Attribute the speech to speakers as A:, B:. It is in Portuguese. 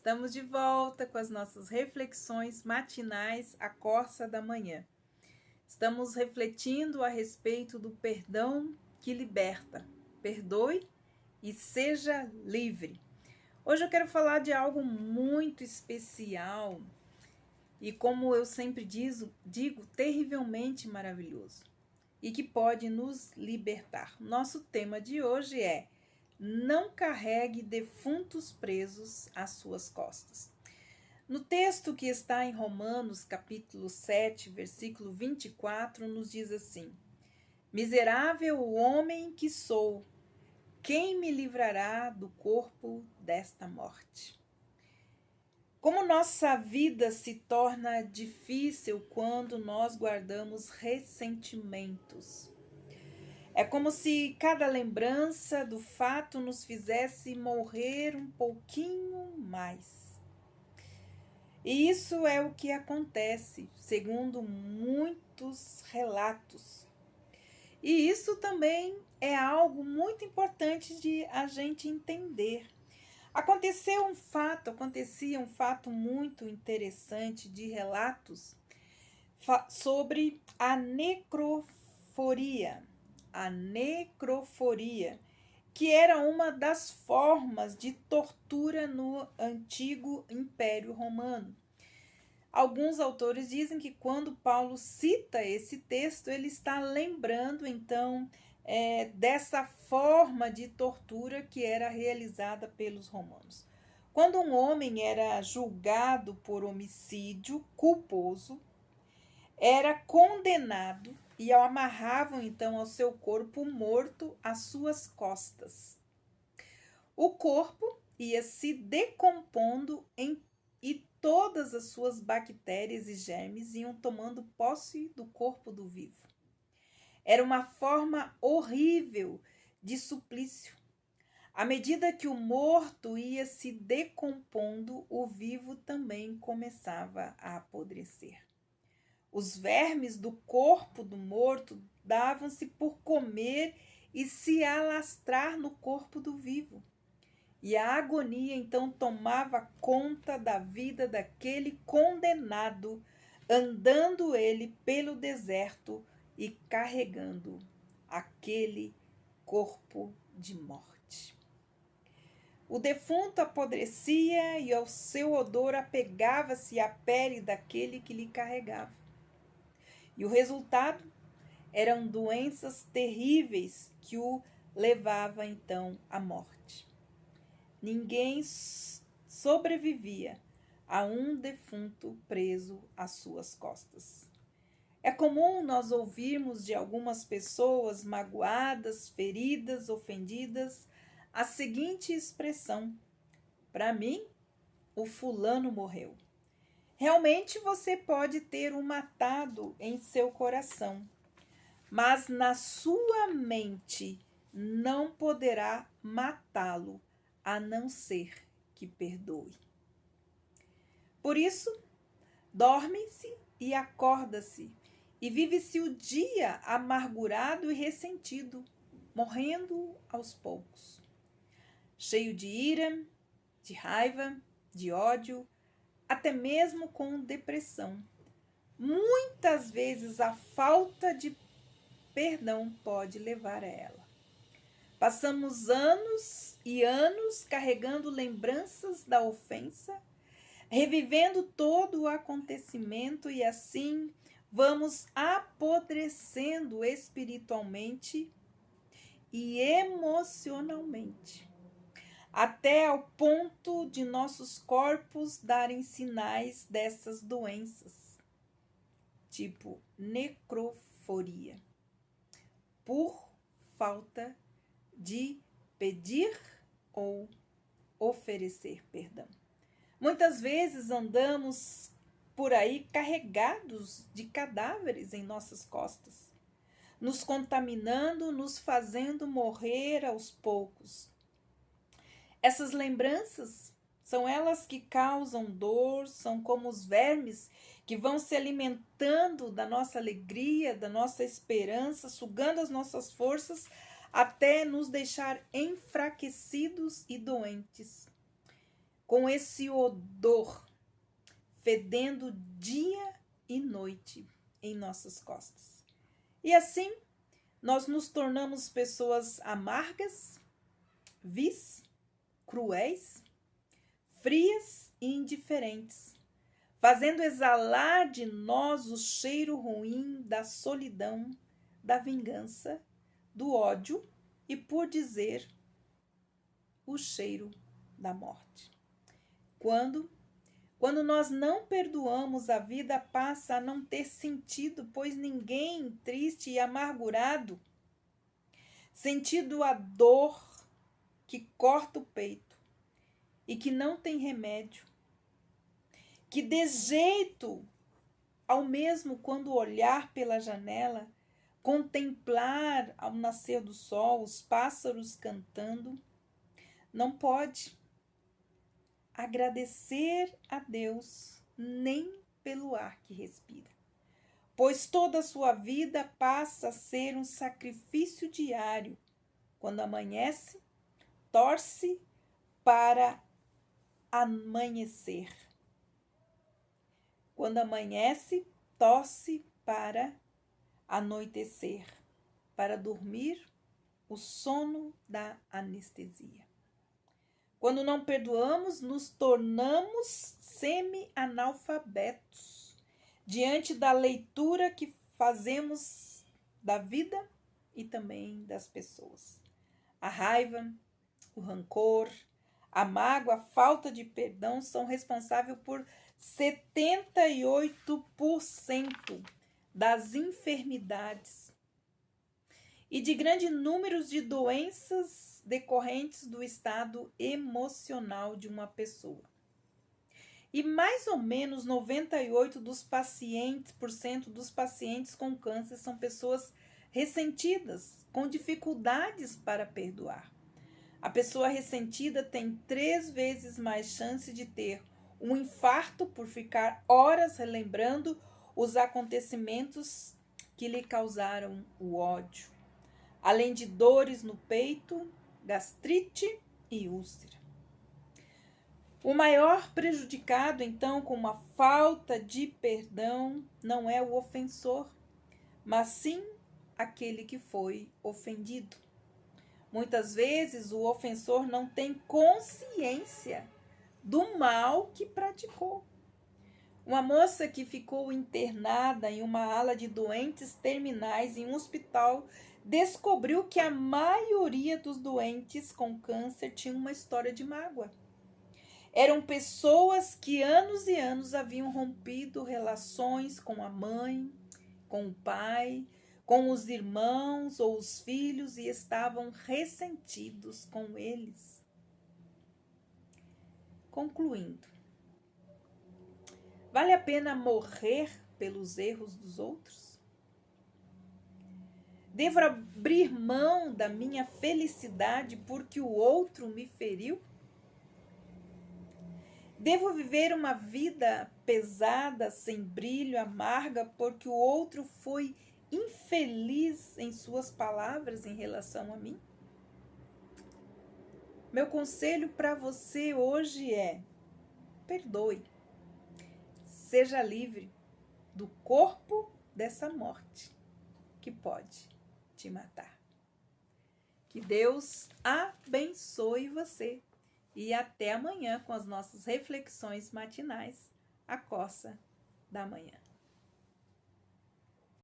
A: Estamos de volta com as nossas reflexões matinais à Corsa da Manhã. Estamos refletindo a respeito do perdão que liberta. Perdoe e seja livre. Hoje eu quero falar de algo muito especial e, como eu sempre digo, terrivelmente maravilhoso e que pode nos libertar. Nosso tema de hoje é: não carregue defuntos presos às suas costas. No texto que está em Romanos, capítulo 7, versículo 24, nos diz assim: miserável homem que sou, quem me livrará do corpo desta morte? Como nossa vida se torna difícil quando nós guardamos ressentimentos. É como se cada lembrança do fato nos fizesse morrer um pouquinho mais. E isso é o que acontece, segundo muitos relatos. E isso também é algo muito importante de a gente entender. Acontecia um fato muito interessante de relatos sobre a necroforia. A necroforia, que era uma das formas de tortura no antigo Império Romano. Alguns autores dizem que quando Paulo cita esse texto, ele está lembrando então dessa forma de tortura que era realizada pelos romanos. Quando um homem era julgado por homicídio culposo, era condenado e amarravam então ao seu corpo morto às suas costas. O corpo ia se decompondo e todas as suas bactérias e germes iam tomando posse do corpo do vivo. Era uma forma horrível de suplício. À medida que o morto ia se decompondo, o vivo também começava a apodrecer. Os vermes do corpo do morto davam-se por comer e se alastrar no corpo do vivo. E a agonia então tomava conta da vida daquele condenado, andando ele pelo deserto e carregando aquele corpo de morte. O defunto apodrecia e ao seu odor apegava-se à pele daquele que lhe carregava. E o resultado eram doenças terríveis que o levava então à morte. Ninguém sobrevivia a um defunto preso às suas costas. É comum nós ouvirmos de algumas pessoas magoadas, feridas, ofendidas, a seguinte expressão: para mim, o fulano morreu. Realmente você pode ter um matado em seu coração, mas na sua mente não poderá matá-lo, a não ser que perdoe. Por isso, dorme-se e acorda-se, e vive-se o dia amargurado e ressentido, morrendo aos poucos, cheio de ira, de raiva, de ódio, até mesmo com depressão. Muitas vezes a falta de perdão pode levar a ela. Passamos anos e anos carregando lembranças da ofensa, revivendo todo o acontecimento e assim vamos apodrecendo espiritualmente e emocionalmente, até ao ponto de nossos corpos darem sinais dessas doenças, tipo necroforia, por falta de pedir ou oferecer perdão. Muitas vezes andamos por aí carregados de cadáveres em nossas costas, nos contaminando, nos fazendo morrer aos poucos. Essas lembranças são elas que causam dor, são como os vermes que vão se alimentando da nossa alegria, da nossa esperança, sugando as nossas forças até nos deixar enfraquecidos e doentes. com esse odor fedendo dia e noite em nossas costas. E assim, nós nos tornamos pessoas amargas, vis, cruéis, frias e indiferentes, fazendo exalar de nós o cheiro ruim da solidão, da vingança, do ódio e, por dizer, o cheiro da morte. Quando nós não perdoamos, a vida passa a não ter sentido, pois ninguém triste e amargurado, sentindo a dor que corta o peito e que não tem remédio, que de jeito ao mesmo quando olhar pela janela, contemplar ao nascer do sol os pássaros cantando, não pode agradecer a Deus nem pelo ar que respira, pois toda a sua vida passa a ser um sacrifício diário. Quando amanhece, torce para amanhecer. Quando amanhece, torce para anoitecer, para dormir o sono da anestesia. Quando não perdoamos, nos tornamos semi-analfabetos diante da leitura que fazemos da vida e também das pessoas. A raiva, o rancor, a mágoa, a falta de perdão são responsáveis por 78% das enfermidades e de grande número de doenças decorrentes do estado emocional de uma pessoa. E mais ou menos 98% dos pacientes com câncer são pessoas ressentidas, com dificuldades para perdoar. A pessoa ressentida tem 3 vezes mais chance de ter um infarto por ficar horas relembrando os acontecimentos que lhe causaram o ódio, além de dores no peito, gastrite e úlcera. O maior prejudicado, então, com uma falta de perdão, não é o ofensor, mas sim aquele que foi ofendido. Muitas vezes o ofensor não tem consciência do mal que praticou. Uma moça que ficou internada em uma ala de doentes terminais em um hospital descobriu que a maioria dos doentes com câncer tinha uma história de mágoa. Eram pessoas que anos e anos haviam rompido relações com a mãe, com o pai, com os irmãos ou os filhos e estavam ressentidos com eles. Concluindo, vale a pena morrer pelos erros dos outros? Devo abrir mão da minha felicidade porque o outro me feriu? Devo viver uma vida pesada, sem brilho, amarga, porque o outro foi infeliz em suas palavras em relação a mim? Meu conselho para você hoje é: perdoe. Seja livre do corpo dessa morte que pode te matar. Que Deus abençoe você e até amanhã com as nossas reflexões matinais, a coça da manhã.